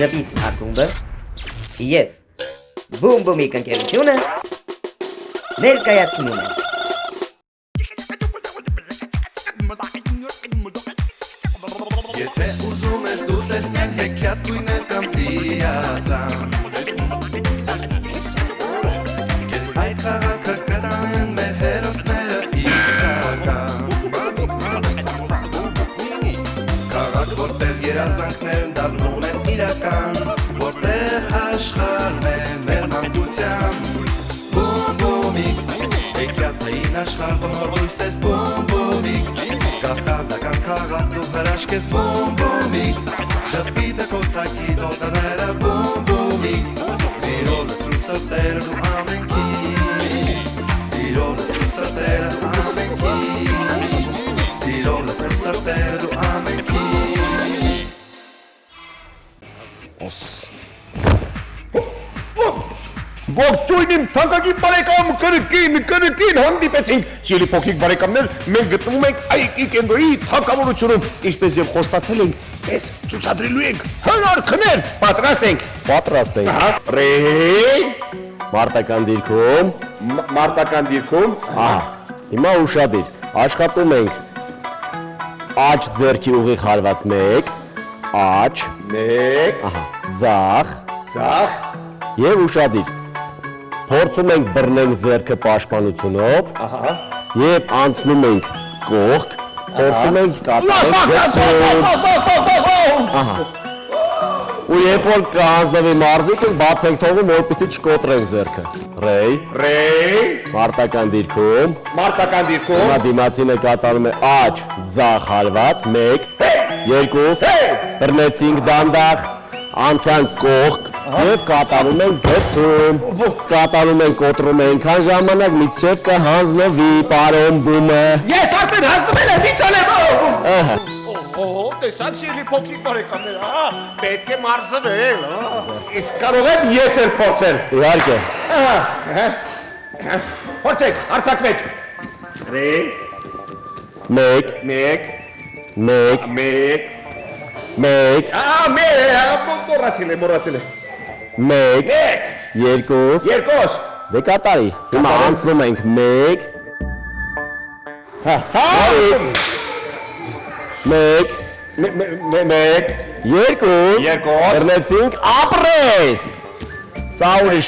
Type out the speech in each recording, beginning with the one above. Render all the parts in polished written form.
ժպիտ ակումբը և բում-բումի կնկերությունը ներկայացնում են Եթե ուզում ես դու տեսնել հեքիաթ գույներ կամ ծիածան Կեզ այդ խաղաքը կտանեն մեր հերոսները իսկական Խաղաք որտեղ երազանքներն դառնում են իրական Որտեղ աշխարհն է մեր մանկության Բում-բումիկ Հեքիաթային աշխարհ որ լույս ես բում-բումիկ Կախարդական քաղաք ու հրաշք ես բում-բումիկ Ժպիտը կոտակի տոտաները բում-բումիկ Սիրո լծրու սրտերը դու ամենքի Սիրո լծրու սրտերը դու ամենքի Սիրո լծրու սրտերը դու ամենքի Ողջույն իմ թանկագին բարեկամ կրկին հանդիպեցինք Սիրելի փոքրիկ բարեկամներ մենք գտնվում ենք Այկի կենտրոնի թագավորությունում ինչպես եւ խոստացել ենք ես ցուցադրելու ենք հնարքներ պատրաստ ենք Ռեյ մարտական դիրքում ահա հիմա ուշադիր աշխատում ենք աջ ձեռքի ուղիղ հարված 1 աջ 1 ահա ձախ եւ ուշադիր Փորձում ենք բռնել ձեռքը պաշտպանությունով եւ անցնում ենք կողք, փորձում ենք կատարել Ահա Ու երբ որ կհանձնվի մարզիկը, բացենք թողում, որպեսզի չկոտրենք ձեռքը Ռեյ Մարտական դիրքում Հիմա դիմացինը կատարում է աջ, ձախ հարված 1 2 բռնեցինք դանդաղ Անցանք կողք Եվ կատարում ենք գծում, կատարում ենք կոտրում ենքան ժամանակ, միցև կհանձնվի պարոն բումը Ես արդեն հանձնվել եմ, վիճանեմ Տեսակ սիրելի փոքրիկ բարեկամներ, պետք է մարզվել Իսկ կարող եմ ես էլ փորձել Իհարկե Փորձեք, արձակվեք Ռեյ 1 Մոռացել է 1 2 Դե կատարի, հիմա անցնում ենք 1 2 Բռնեցինք, ապրես Սա ուրիշ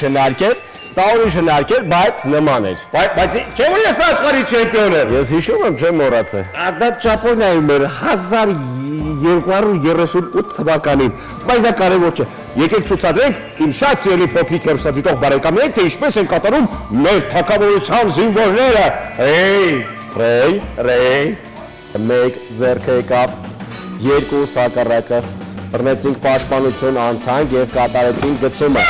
հնարք էր, բայց նման էր Բայց չէ որ ես աշխարհի չեմպիոն եմ Ես հիշում եմ, չեմ մոռացել Դա Ճապոնիայում էր 1238 թվականին, բայց դա կարևոր չէ Եկեք ցուցադրենք իմ շատ սիրելի փոքրիկ հեռուստադիտող բարեկամներին, թե ինչպես են կատարում մեր թագավորության զինվորները Ռեյ 1 ձեռքը եկավ 2 հակառակը բռնեցինք պաշտպանություն անցանք եւ կատարեցինք գծումը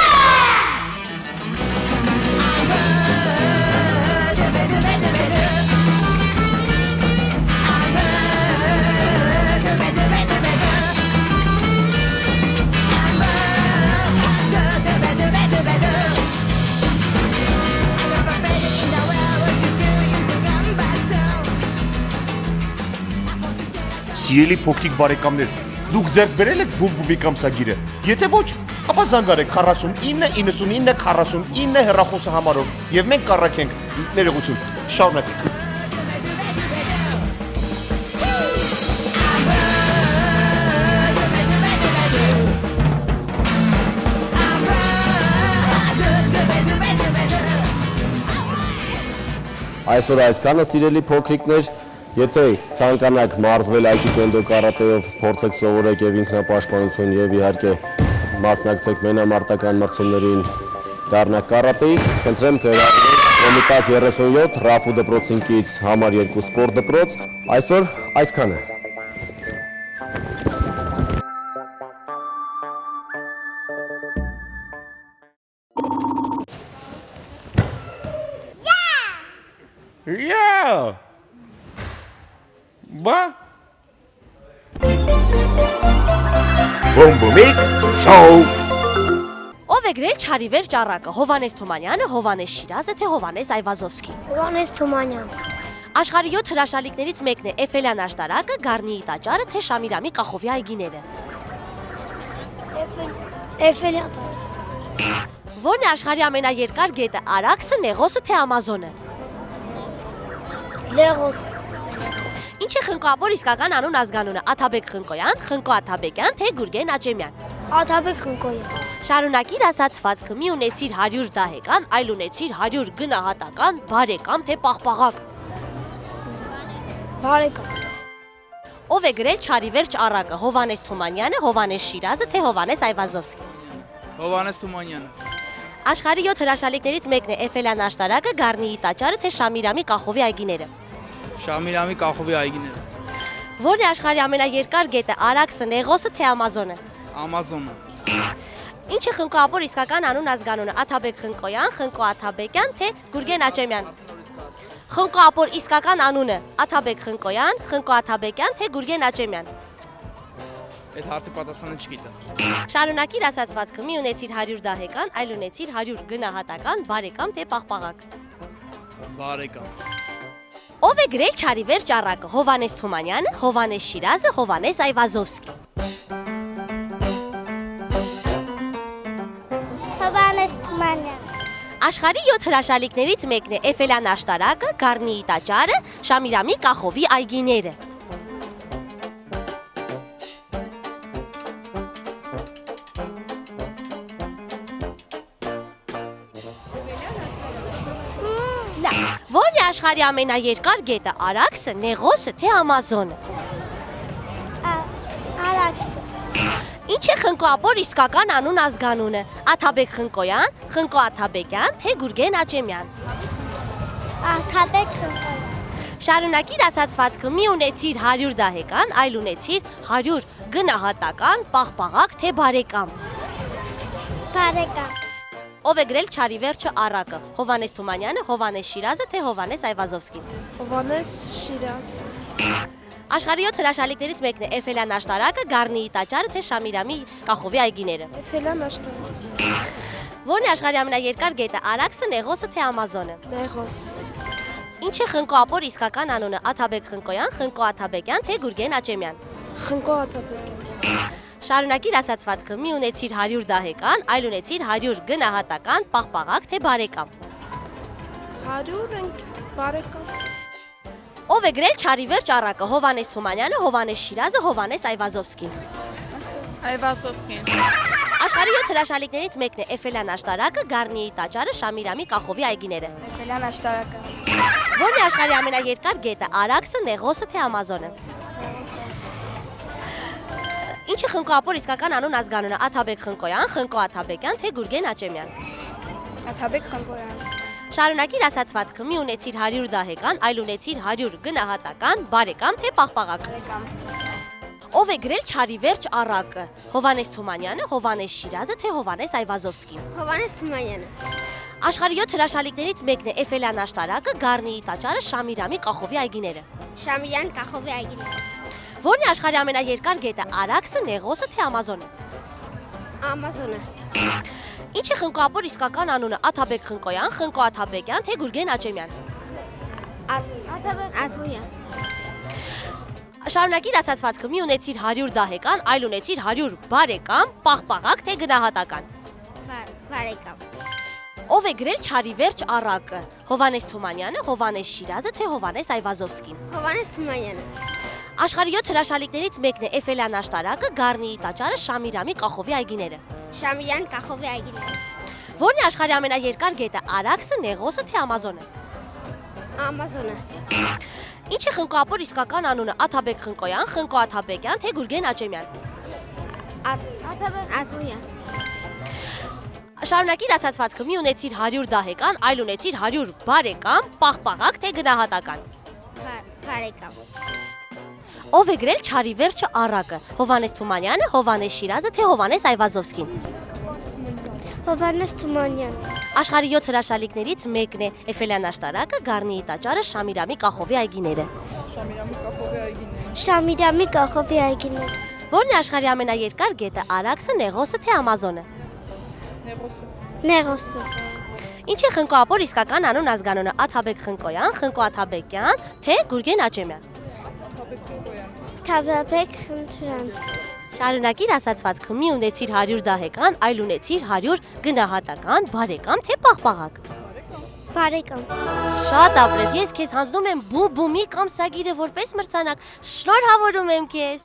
Սիրելի փոքրիկ բարեկամներ, դուք ձեռք բերել եք բում-բումի կամսագիրը։ Եթե ոչ, ապա զանգարեք 49 99 49 հեռախոսը համարով եւ մենք կառաքենք ներողություն։ Շարունակենք։ Այսօր այսքանը սիրելի փոքրիկներ Եթե ցանկանաք մարզվել Այկի կենդո կարատեով, փորձեք սովորեք եւ ինքնապաշտպանություն եւ իհարկե մասնակցեք մենամարտական մրցումներին դառնաք կարատեիստ, խնդրեմ գրավեք Կոմիտաս 37 Ռաֆու դպրոցին կից համար 2 սպորտ դպրոց, այսօր այսքանը Բա Բում-բումիկ շոու Ով է գրել Չարիվեր ճառակը, Հովանես Թումանյանը, Հովանես Շիրազը, թե Հովանես Այվազովսկին։ Հովանես Թումանյան։ Աշխարհի 7 հրաշալիքներից մեկն է Էֆելյան աշտարակը, Գառնիի տաճարը, թե Շամիրամի Կախովի այգիները։ Էֆելի ատառը։ Որն է աշխարհի ամենաերկար գետը, Արաքսը, Նեղոսը թե Ամազոնը։ Լեղոս։ Ինչ է Խնկոապոր իսկական անուն ազգանունը, Աթաբեկ Խնկոյան, Խնկո Աթաբեկյան թե Գուրգեն Աճեմյան։ Աթաբեկ Խնկոյան։ Շարունակիր ասած ֆածքը՝ մի ունեցիր 100 դահեկան, այլ ունեցիր 100 գնահատական, բարեկամ թե պաղպաղակ։ Բարեկամ։ Ով է գրել Չարիվերջ առակը, Հովանես Թումանյանը, Հովանես Շիրազը թե Հովանես Այվազովսկին։ Հովանես Թումանյանը։ Աշխարհի 7 հրաշալիքներից մեկն է Էֆելյան աշտարակը, Գառնիի տաճարը թե Շամիրամի Կախովի այգիները։ Շամիրամի Կախովի այգիները։ Որն է աշխարհի ամենաերկար գետը, Արաքսը, Նեղոսը թե Ամազոնը։ Ամազոնը։ Ինչ է Խնկոապոր իսկական անուն ազգանունը, Աթաբեկ Խնկոյան, Խնկո Աթաբեկյան թե Գուրգեն Աճեմյան։ Խնկոապոր իսկական անունը, Աթաբեկ Խնկոյան, Խնկո Աթաբեկյան թե Գուրգեն Աճեմյան։ Այդ հարցի պատասխանը չգիտեմ։ Շարունակիր ասած ֆածքը՝ մի ունեցիր 100 դահեկան, այլ ունեցիր 100 գնահատական, բարեկամ թե պաղպաղակ։ Բարեկամ։ Ով է գրել Չարիվերջ առակը, Հովանես Թումանյանը, Հովանես Շիրազը, Հովանես Այվազովսկին։ Հովանես Թումանյան։ Աշխարհի 7 հրաշալիքներից մեկն է Էֆելյան աշտարակը, Գառնիի տաճարը, Շամիրամի Կախովի այգիները։ Որն է աշխարհի ամենաերկար գետը, Արաքսը, Նեղոսը թե Ամազոնը։ Արաքսը։ Ինչ է Խնկոապոր իսկական անուն ազգանունը, Աթաբեկ Խնկոյան, Խնկո Աթաբեկյան թե Գուրգեն Աճեմյան։ Աթաբեկ Խնկոյան։ Շարունակիր ասած ֆածքը՝ մի ունեցիր 100 դահեկան, այլ ունեցիր 100 գնահատական, պաղպաղակ թե բարեկամ։ Բարեկամ։ Ով է գրել Չարիվերջը առակը, Հովանես Թումանյանը, Հովանես Շիրազը թե Հովանես Այվազովսկին։ Հովանես Շիրազ։ Աշխարհի 7 հրաշալիքներից մեկն է Էֆելյան աշտարակը, Գառնիի տաճարը թե Շամիրամի Կախովի այգիները։ Էֆելյան աշտարակ։ Որն է աշխարհի ամենաերկար գետը, Արաքսը, Նեղոսը թե Ամազոնը։ Նեղոս։ Ինչ է Խնկոապոր իսկական անունը, Աթաբեկ Խնկոյան, Խնկո Աթաբեկյան թե Գուրգեն Աճեմյան։ Խնկո Աթաբեկյան։ Շարունակիր ասած ֆածքը՝ մի ունեցիր 100 դահեկան, այլ ունեցիր 100 գնահատական, պաղպաղակ թե բարեկամ։ 100 բարեկամ։ Ով է գրել Չարիվերջ առակը, Հովանես Թումանյանը, Հովանես Շիրազը, Հովանես Այվազովսկին։ Այվազովսկին։ Աշխարհի 7 հրաշալիքներից մեկն է Էֆելյան աշտարակը, Գառնիի տաճարը, Շամիրամի Կախովի այգիները։ Էֆելյան աշտարակը։ Որն է աշխարհի ամենաերկար գետը, Արաքսը, Նեղոսը թե Ամազոնը։ Ինչ է Խնկոապոր իսկական անուն ազգանունը, Աթաբեկ Խնկոյան, Խնկո Աթաբեկյան թե Գուրգեն Աճեմյան։ Աթաբեկ Խնկոյան։ Շարունակիր ասած ֆածքը՝ մի ունեցիր 100 դահեկան, այլ ունեցիր 100 գնահատական, բարեկամ թե պաղպաղակ։ Ով է գրել Չարիվերջ առակը, Հովանես Թումանյանը, Հովանես Շիրազը թե Հովանես Այվազովսկին։ Հովանես Թումանյանը։ Աշխարհի 7 հրաշալիքներից մեկն է Էֆելյան աշտարակը, Գառնիի տաճարը, Շամիրամի Կախովի այգիները։ Շամիրյան Կախովի այգիները։ Որն է աշխարհի ամենաերկար գետը, Արաքսը, Նեղոսը թե Ամազոնը։ Ամազոնը։ Ինչ է Խնկոապոր իսկական անունը, Աթաբեկ Խնկոյան, Խնկո Աթաբեկյան թե Գուրգեն Աճեմյան։ Աթաբեկ Աթոյան։ Շարունակիր ասած ֆածքը՝ մի ունեցիր 100 դահեկան, այլ ունեցիր 100 բարեկամ, պաղպաղակ թե գնահատական։ Բարեկամ։ Ով է գրել Չարիվերջ առակը, Հովանես Թումանյանը, Հովանես Շիրազը թե Հովանես Այվազովսկին։ Հովանես Թումանյանը։ Աշխարհի 7 հրաշալիքներից մեկն է Էֆելյան աշտարակը, Գառնիի տաճարը, Շամիրամի Կախովի այգիները։ Շամիրյան Կախովի այգիները։ Որն է աշխարհի ամենաերկար գետը, Արաքսը, Նեղոսը թե Ամազոնը։ Ամազոնը։ Ինչ է Խնկոապոր իսկական անունը, Աթաբեկ Խնկոյան, Խնկո Աթաբեկյան թե Գուրգեն Աճեմյան։ Աթաբեկ Աթոյան։ Շարունակիր ասած ֆածքը՝ մի ունեցիր 100 դահեկան, այլ ունեցիր 100 բարեկամ, պաղպաղակ թե գնահատական։ Բարեկամ։ Ով է գրել Չարիվերջը առակը, Հովանես Թումանյանը, Հովանես Շիրազը թե Հովանես Այվազովսկին։ Հովանես Թումանյան։ Աշխարհի 7 հրաշալիքներից մեկն է Էֆելյան աշտարակը, Գառնիի տաճարը, Շամիրամի Կախովի այգիները։ Շամիրամի Կախովի այգիները։ Որն է աշխարհի ամենաերկար գետը, Արաքսը, Նեղոսը թե Ամազոնը։ Նեղոսը։ Ինչ է Խնկոապոր իսկական անուն ազգանունը, Աթաբեկ Խնկոյան, Խնկո Աթաբեկյան թե Գուրգեն Աճեմյան։ Աթաբեկ Խնդրյան։ Շարունակիր ասացվածքը մի ունեցիր 100 դահեկան, այլ ունեցիր 100 գնահատական, բարեկամ թե պաղպաղակ։ Բարեկամ։ Շատ ապրես, ես քեզ հանձնում եմ բուբումի կամսագիրը որպես մրցանակ, շնորհավորում եմ քեզ։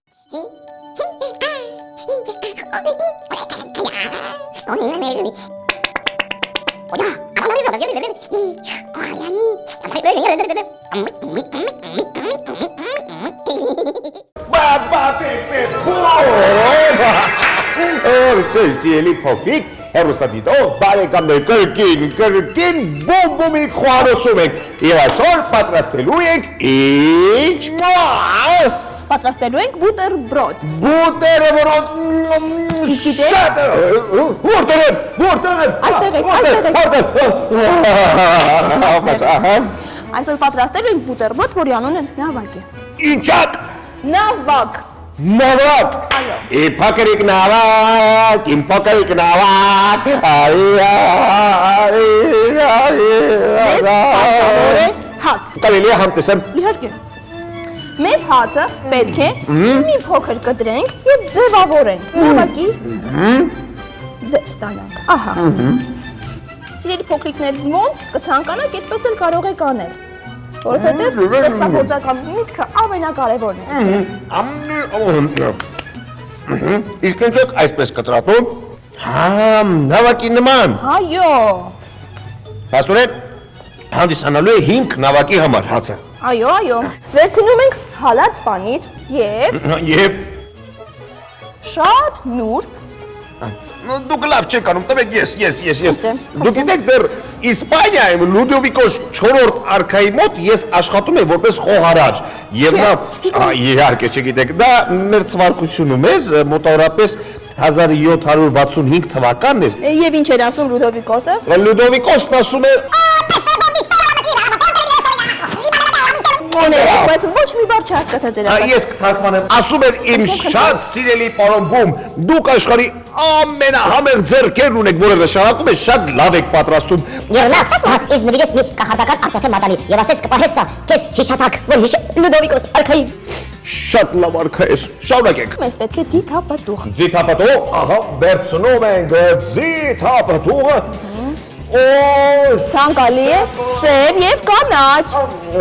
Սիրելի փոքրիկ, հեռուստադիտող բարեկամներ, կրկին բոմբոմի խոհարոցում ենք եւ այսօր պատրաստելու ենք ինչ Պատրաստելու ենք բուտերբրոդ։ բուտերբրոդ Իսկ գիտեք Այսօր պատրաստելու ենք բուտերբրոդ, որի անունը նավակ է։ ինչակ Նավակ։ նավակ իմ փոքրիկ նավակ Մեզ պատկավոր է հաց։ կարելի է համտեսեմ Իհարկե։ Մեր հացը պետք է մի փոքր կտրենք եւ ձևավորենք։ Նավակի ձև ստանանք։ Ահա։ Սիրելի փոքրիկներ, ոնց կցանկանաք, այդպես էլ կարող եք անել։ Որովհետեւ ստեղծագործական միտքը ամենակարևորն է։ իսկ ինչ եք այսպես կտրատում նավակի նման Այո։ Հասնորեն հանդիսանալու է 5 նավակի համար հացը Այո։ Վերցնում ենք հալած պանիր եւ շատ նուրբ դուք լավ չեք անում, տվեք ես դուք գիտեք դեռ Իսպանիայում Լուդովիկոս 4-րդ արքայի մոտ ես աշխատում եմ որպես խոհարար եւ նա իհարկե չգիտեք դա մեր թվարկությունում է մոտավորապես 1765 թվականն էր Եվ ինչ էր ասում Լուդովիկոսը Լուդովիկոսն ասում է բայց ոչ մի բառ չհասկացա ձեր ասած Ես կթարգմանեմ ասում էր իմ շատ սիրելի պարոն Բում դուք աշխարհի ամենահամեղ ձեռքերն ունեք որը նշանակում է շատ լավ եք պատրաստում Եվ նա ինձ նվիրեց մի կախարդական արծաթե մատանի եւ ասեց կպահես սա քեզ հիշատակ որ հիշես Լուդովիկոս արքայի Շատ լավ արքա էր շարունակենք Մեզ պետք է ձիթապտուղ Ձիթապտուղ ահա վերցնում ենք ձիթապտուղը Ցանկալի է սև եւ կանաչ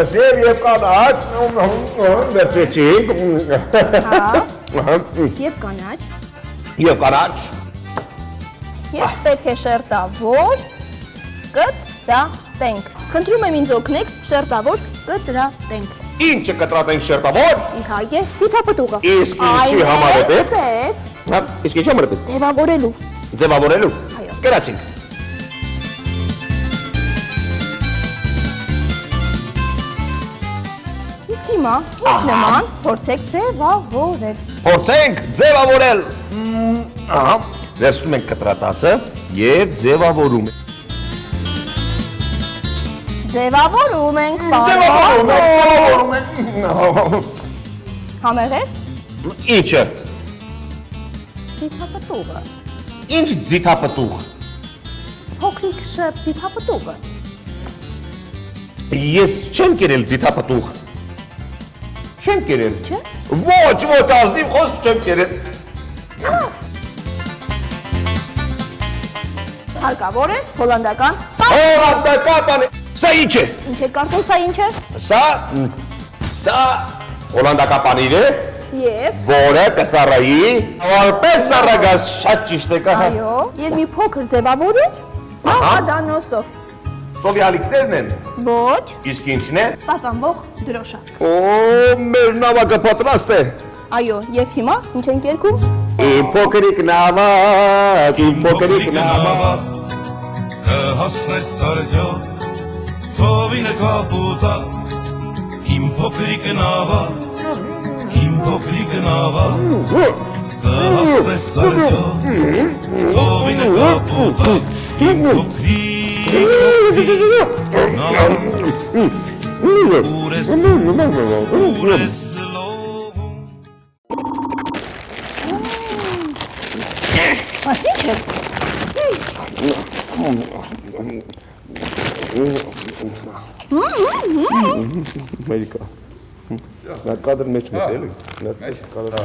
Սև եւ կանաչ վերցրեցինք Եվ կանաչ Եվ կանաչ Եվ պետք է շերտավոր կտրատենք Խնդրում եմ ինձ օգնեք շերտավոր կտրատենք Ինչը կտրատենք շերտավոր Իհարկե ձիթապտուղը Իսկ ինչի համար է պետք Իսկ ինչի համար է պետք Ձևավորելու Ձևավորելու Այո Գրացինք Իսկ հիմա ինձ նման փորձեք ձևավորել Փորձենք ձևավորել Ահա վերցնում ենք կտրատածը եւ ձևավորում Ձևավորում ենք Համեղեր Ինչը Ձիթապտուղը Ինչ ձիթապտուղ Փոքրիկ շերտ ձիթապտուղը Ես չեմ կերել ձիթապտուղ Չեմ կերել Չէ Ոչ ազնիվ խոսք չեմ կերել Հարկավոր է հոլանդական Հոլանդական բան Սա ինչ է Ինչ է կարծում սա ինչ է Սա հոլանդական պանիր է Եվ որը կծառայի որպես սառագազ շատ ճիշտ է կա Այո Եվ մի փոքր ձևավորում Ադանոսով Սովյալիկներն են Ոչ Իսկ ինչն է Ծածանվող դրոշակ Մեր նավակը պատրաստ է Այո Եվ հիմա ինչ ենք երգում Իմ փոքրիկ նավակ Իմ փոքրիկ նավակ Կհասնես սարդյոտ Ծովինը կապուտա Իմ փոքրիկ նավակ Իմ փոքրիկ նավակ Կհասնես սարդյոտ Ծովինը կապուտա Իմ փոքրիկ նավակ Ուր ես լովում Այս ինչ է Մերիկա Նա կադրն մեջ մտել է Նա կադրը